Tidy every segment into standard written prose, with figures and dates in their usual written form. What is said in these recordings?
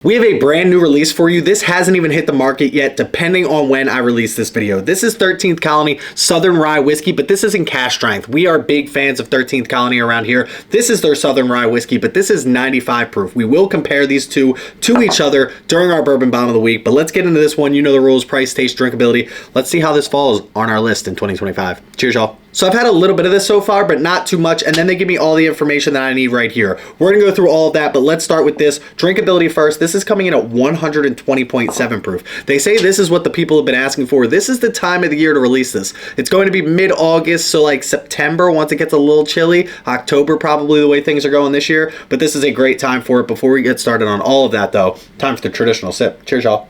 We have a brand new release for you. This hasn't even hit the market yet, depending on when I release this video. This is 13th Colony Southern Rye Whiskey, but this isn't cask strength. We are big fans of 13th Colony around here. This is their Southern Rye Whiskey, but this is 95 proof. We will compare these two to each other during our Bourbon Bomb of the Week, but let's get into this one. You know the rules: price, taste, drinkability. Let's see how this falls on our list in 2025. Cheers, y'all. So I've had a little bit of this so far, but not too much, and then they give me all the information that I need right here. We're gonna go through all of that, but let's start with this. Drinkability first. This is coming in at 120.7 proof. They say this is what the people have been asking for. This is the time of the year to release this. It's going to be mid-August, so like September once it gets a little chilly. October probably the way things are going this year, but this is a great time for it. Before we get started on all of that though, time for the traditional sip. Cheers, y'all.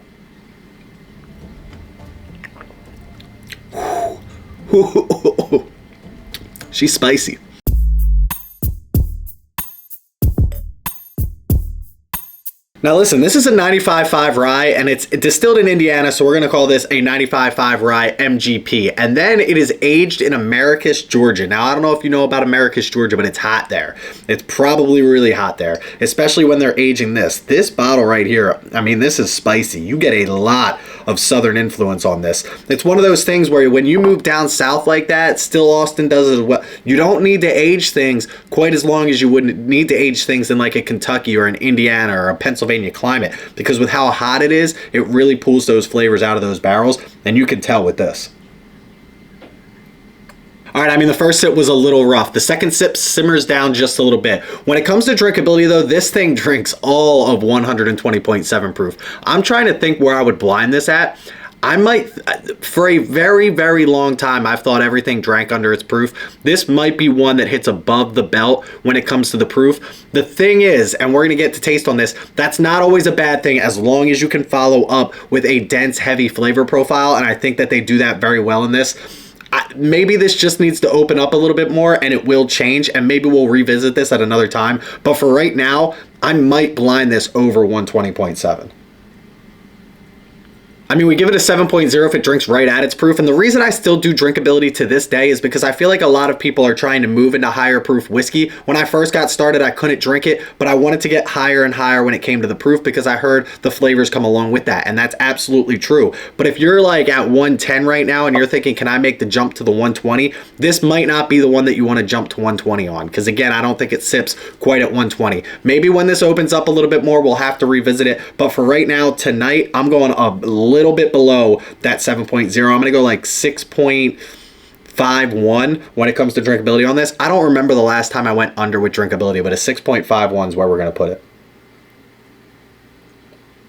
She's spicy. Now listen, this is a 95.5 rye and it's distilled in Indiana, so we're gonna call this a 95.5 rye MGP. And then it is aged in Americus, Georgia. Now I don't know if you know about Americus, Georgia, but it's hot there. It's probably really hot there, especially when they're aging this. This bottle right here, I mean, this is spicy. You get a lot of Southern influence on this. It's one of those things where when you move down south like that, still Austin does it as well. You don't need to age things quite as long as you would need to age things in like a Kentucky or an Indiana or a Pennsylvania climate, because with how hot it is, it really pulls those flavors out of those barrels, and you can tell with this. All right, I mean, the first sip was a little rough. The second sip simmers down just a little bit. When it comes to drinkability though, this thing drinks all of 120.7 proof. I'm trying to think where I would blind this at. I might, for a very, very long time, I've thought everything drank under its proof. This might be one that hits above the belt when it comes to the proof. The thing is, and we're going to get to taste on this, that's not always a bad thing as long as you can follow up with a dense, heavy flavor profile, and I think that they do that very well in this. Maybe this just needs to open up a little bit more and it will change, and maybe we'll revisit this at another time. But for right now, I might blind this over 120.7. I mean, we give it a 7.0 if it drinks right at its proof. And the reason I still do drinkability to this day is because I feel like a lot of people are trying to move into higher proof whiskey. When I first got started, I couldn't drink it, but I wanted to get higher and higher when it came to the proof because I heard the flavors come along with that. And that's absolutely true. But if you're like at 110 right now and you're thinking, can I make the jump to the 120? This might not be the one that you want to jump to 120 on. Because again, I don't think it sips quite at 120. Maybe when this opens up a little bit more, we'll have to revisit it. But for right now, tonight, I'm going a little bit below that 7.0. I'm gonna go like 6.51 when it comes to drinkability on this. I don't remember the last time I went under with drinkability, but a 6.51 is where we're gonna put it.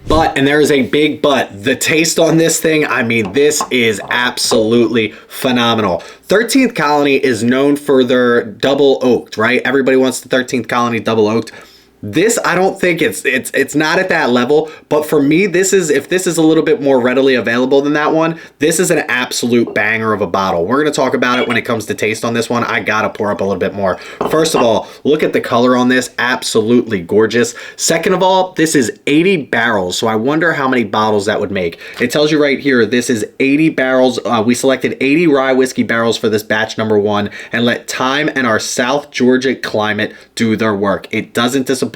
But, and there is a big but, the taste on this thing, I mean, this is absolutely phenomenal. 13th Colony is known for their double oaked, right? Everybody wants the 13th Colony double oaked. This, I don't think it's not at that level, but for me, this is, if this is a little bit more readily available than that one, this is an absolute banger of a bottle. We're going to talk about it when it comes to taste on this one. I got to pour up a little bit more. First of all, look at the color on this. Absolutely gorgeous. Second of all, this is 80 barrels. So I wonder how many bottles that would make. It tells you right here, this is 80 barrels. We selected 80 rye whiskey barrels for this batch number 1 and let time and our South Georgia climate do their work. It doesn't disappoint,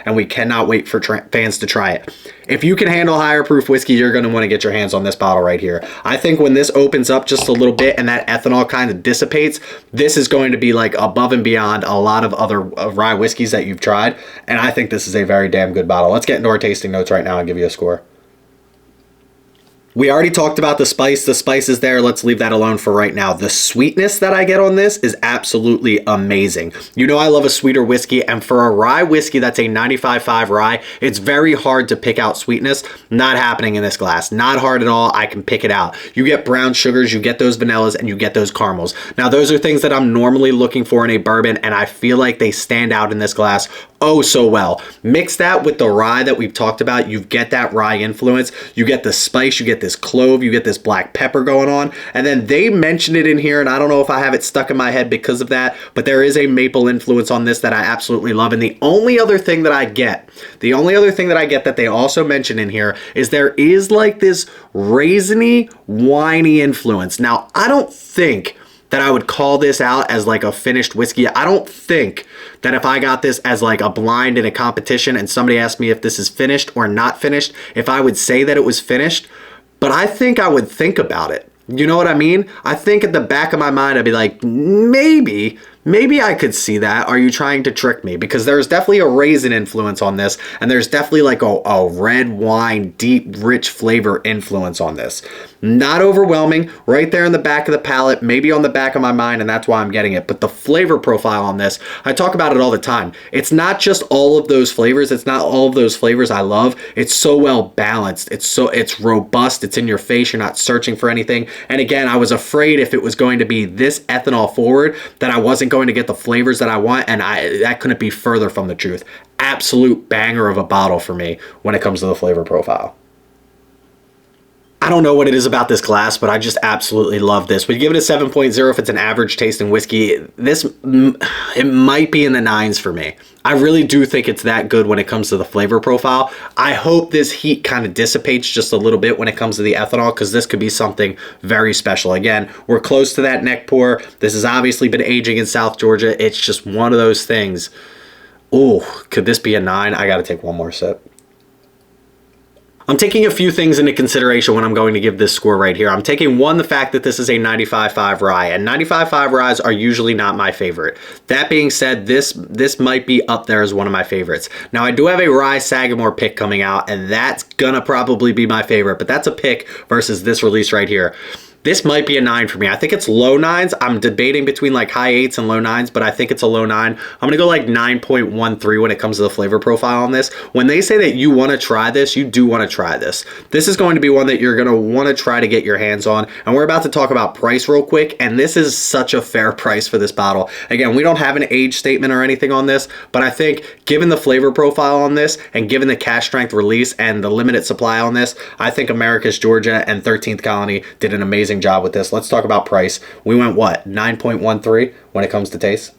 and we cannot wait for fans to try it. If you can handle higher proof whiskey, you're going to want to get your hands on this bottle right here. I think when this opens up just a little bit and that ethanol kind of dissipates, this is going to be like above and beyond a lot of other rye whiskeys that you've tried, and I think this is a very damn good bottle. Let's get into our tasting notes right now and give you a score. We already talked about the spice. The spice is there. Let's leave that alone for right now. The sweetness that I get on this is absolutely amazing. You know I love a sweeter whiskey, and for a rye whiskey that's a 95.5 rye, it's very hard to pick out sweetness. Not happening in this glass. Not hard at all. I can pick it out. You get brown sugars, you get those vanillas, and you get those caramels. Now, those are things that I'm normally looking for in a bourbon, and I feel like they stand out in this glass oh so well. Mix that with the rye that we've talked about. You get that rye influence. You get the spice. You get this clove. You get this black pepper going on. And then they mentioned it in here, and I don't know if I have it stuck in my head because of that, but there is a maple influence on this that I absolutely love. And the only other thing that I get that they also mention in here is there is like this raisiny, winey influence. Now, I don't think that I would call this out as like a finished whiskey. I don't think that if I got this as like a blind in a competition and somebody asked me if this is finished or not finished, if I would say that it was finished, but I think I would think about it. You know what I mean? I think at the back of my mind, I'd be like, maybe I could see that. Are you trying to trick me? Because there's definitely a raisin influence on this, and there's definitely like a red wine, deep, rich flavor influence on this. Not overwhelming, right there in the back of the palate, maybe on the back of my mind, and that's why I'm getting it. But the flavor profile on this, I talk about it all the time. It's not just all of those flavors. It's not all of those flavors I love. It's so well balanced. It's robust. It's in your face. You're not searching for anything. And again, I was afraid if it was going to be this ethanol forward that I wasn't going to get the flavors that I want, and that couldn't be further from the truth. Absolute banger of a bottle for me when it comes to the flavor profile. I don't know what it is about this glass, but I just absolutely love this. We give it a 7.0 if it's an average tasting whiskey. It might be in the 9s for me. I really do think it's that good when it comes to the flavor profile. I hope this heat kind of dissipates just a little bit when it comes to the ethanol, because this could be something very special. Again, we're close to that neck pour. This has obviously been aging in South Georgia. It's just one of those things. Oh, could this be a 9? I got to take one more sip. I'm taking a few things into consideration when I'm going to give this score right here. I'm taking one, the fact that this is a 95.5 rye, and 95.5 ryes are usually not my favorite. That being said, this might be up there as one of my favorites. Now, I do have a rye Sagamore pick coming out, and that's gonna probably be my favorite, but that's a pick versus this release right here. This might be a 9 for me. I think it's low 9s. I'm debating between like high 8s and low 9s, but I think it's a low 9. I'm gonna go like 9.13 when it comes to the flavor profile on this. When they say that you wanna try this, you do wanna try this. This is going to be one that you're gonna wanna try to get your hands on. And we're about to talk about price real quick, and this is such a fair price for this bottle. Again, we don't have an age statement or anything on this, but I think given the flavor profile on this and given the cash strength release and the limited supply on this, I think America's Georgia and 13th Colony did an amazing job with this. Let's talk about price. We went what, 9.13 when it comes to taste?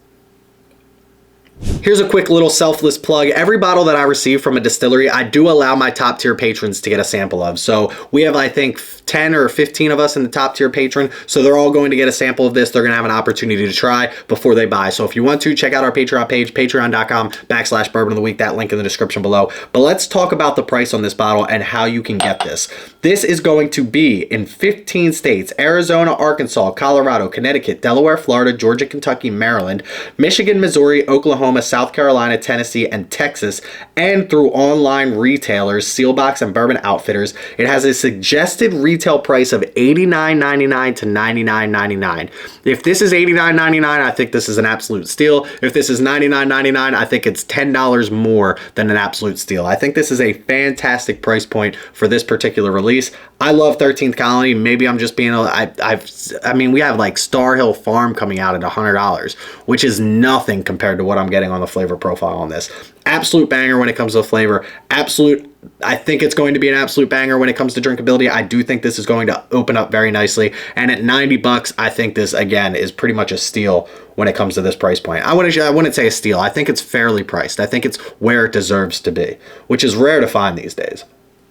Here's a quick little selfless plug. Every bottle that I receive from a distillery, I do allow my top tier patrons to get a sample of. So we have, I think, 10 or 15 of us in the top tier patron. So they're all going to get a sample of this. They're going to have an opportunity to try before they buy. So if you want to, check out our Patreon page, patreon.com/bourbon of the week. That link in the description below. But let's talk about the price on this bottle and how you can get this. This is going to be in 15 states: Arizona, Arkansas, Colorado, Connecticut, Delaware, Florida, Georgia, Kentucky, Maryland, Michigan, Missouri, Oklahoma, South Carolina, Tennessee, and Texas, and through online retailers, Sealbox and Bourbon Outfitters. It has a suggested retail price of $89.99 to $99.99. If this is $89.99, I think this is an absolute steal. If this is $99.99, I think it's $10 more than an absolute steal. I think this is a fantastic price point for this particular release. I love 13th Colony. Maybe I'm just being, I mean, we have like Star Hill Farm coming out at $100, which is nothing compared to what I'm getting on the flavor profile on this. Absolute banger when it comes to flavor. I think it's going to be an absolute banger when it comes to drinkability. I do think this is going to open up very nicely. And at $90, I think this, again, is pretty much a steal when it comes to this price point. I wouldn't say a steal. I think it's fairly priced. I think it's where it deserves to be, which is rare to find these days.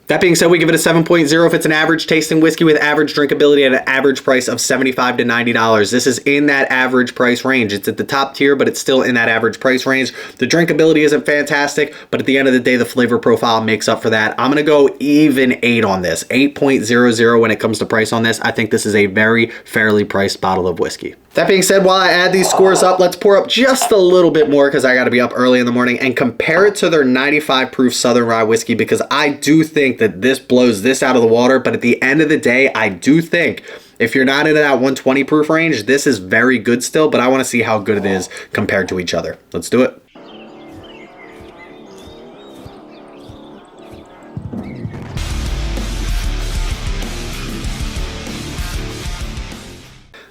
That being said, we give it a 7.0 if it's an average tasting whiskey with average drinkability at an average price of $75 to $90. This is in that average price range. It's at the top tier, but it's still in that average price range. The drinkability isn't fantastic, but at the end of the day, the flavor profile makes up for that. I'm going to go even 8 on this, 8.00 when it comes to price on this. I think this is a very fairly priced bottle of whiskey. That being said, while I add these scores up, let's pour up just a little bit more because I got to be up early in the morning and compare it to their 95 proof Southern Rye Whiskey, because I do think that this blows this out of the water. But at the end of the day, I do think if you're not into that 120 proof range, this is very good still, but I want to see how good it is compared to each other. Let's do it.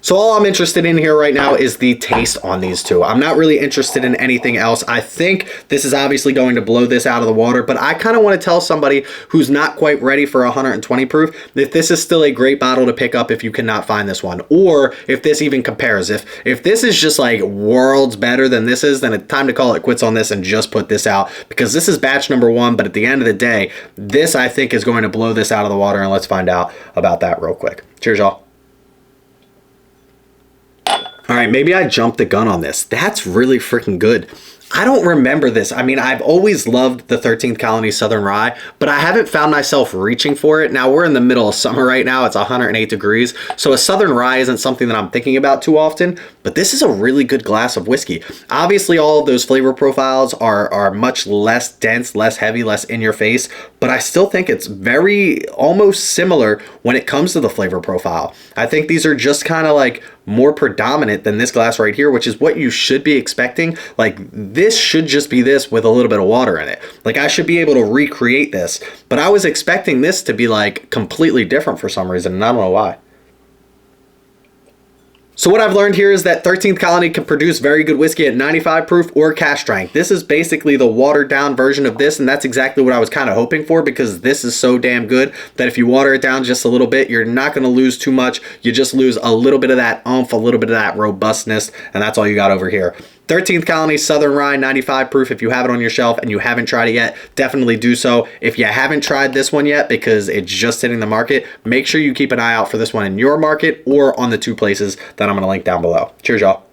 So all I'm interested in here right now is the taste on these two. I'm not really interested in anything else. I think this is obviously going to blow this out of the water, but I kind of want to tell somebody who's not quite ready for 120 proof that this is still a great bottle to pick up if you cannot find this one, or if this even compares. If this is just like worlds better than this is, then it's time to call it quits on this and just put this out, because this is batch number 1, but at the end of the day, this I think is going to blow this out of the water, and let's find out about that real quick. Cheers, y'all. All right, maybe I jumped the gun on this. That's really freaking good. I don't remember this. I mean, I've always loved the 13th Colony Southern Rye, but I haven't found myself reaching for it. Now, we're in the middle of summer right now. It's 108 degrees. So a Southern Rye isn't something that I'm thinking about too often, but this is a really good glass of whiskey. Obviously, all of those flavor profiles are much less dense, less heavy, less in your face, but I still think it's very almost similar when it comes to the flavor profile. I think these are just kind of like more predominant than this glass right here, which is what you should be expecting. Like, this should just be this with a little bit of water in it. Like, I should be able to recreate this, but I was expecting this to be like completely different for some reason, and I don't know why. So what I've learned here is that 13th Colony can produce very good whiskey at 95 proof or cask strength. This is basically the watered down version of this, and that's exactly what I was kind of hoping for, because this is so damn good that if you water it down just a little bit, you're not going to lose too much. You just lose a little bit of that oomph, a little bit of that robustness, and that's all you got over here. 13th Colony Southern Rye, 95 proof. If you have it on your shelf and you haven't tried it yet, definitely do so. If you haven't tried this one yet because it's just hitting the market, make sure you keep an eye out for this one in your market or on the two places that I'm going to link down below. Cheers, y'all.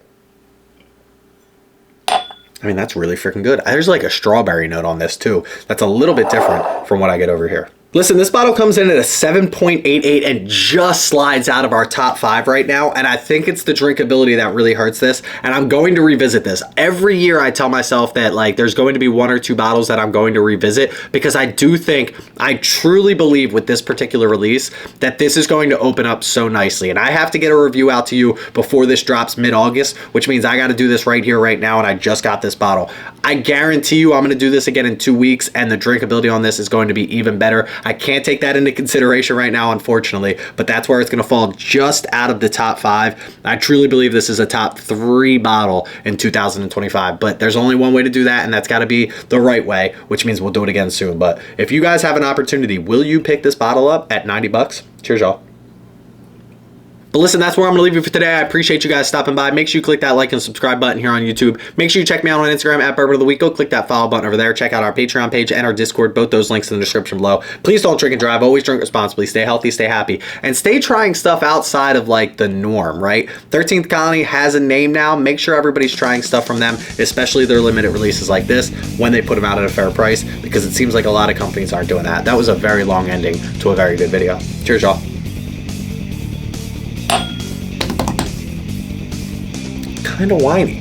I mean, that's really freaking good. There's like a strawberry note on this too. That's a little bit different from what I get over here. Listen, this bottle comes in at a 7.88 and just slides out of our top 5 right now, and I think it's the drinkability that really hurts this, and I'm going to revisit this. Every year I tell myself that like there's going to be 1 or 2 bottles that I'm going to revisit, because I do think, I truly believe with this particular release that this is going to open up so nicely, and I have to get a review out to you before this drops mid-August, which means I got to do this right here, right now, and I just got this bottle. I guarantee you I'm going to do this again in 2 weeks, and the drinkability on this is going to be even better. I can't take that into consideration right now, unfortunately, but that's where it's going to fall just out of the top 5. I truly believe this is a top 3 bottle in 2025, but there's only one way to do that, and that's got to be the right way, which means we'll do it again soon. But if you guys have an opportunity, will you pick this bottle up at 90 bucks? Cheers, y'all. But listen, that's where I'm going to leave you for today. I appreciate you guys stopping by. Make sure you click that like and subscribe button here on YouTube. Make sure you check me out on Instagram at Bourbon of the Week. Go click that follow button over there. Check out our Patreon page and our Discord. Both those links in the description below. Please don't drink and drive. Always drink responsibly. Stay healthy, stay happy, and stay trying stuff outside of like the norm, right? 13th Colony has a name now. Make sure everybody's trying stuff from them, especially their limited releases like this when they put them out at a fair price, because it seems like a lot of companies aren't doing that. That was a very long ending to a very good video. Cheers, y'all. Kind of whiny.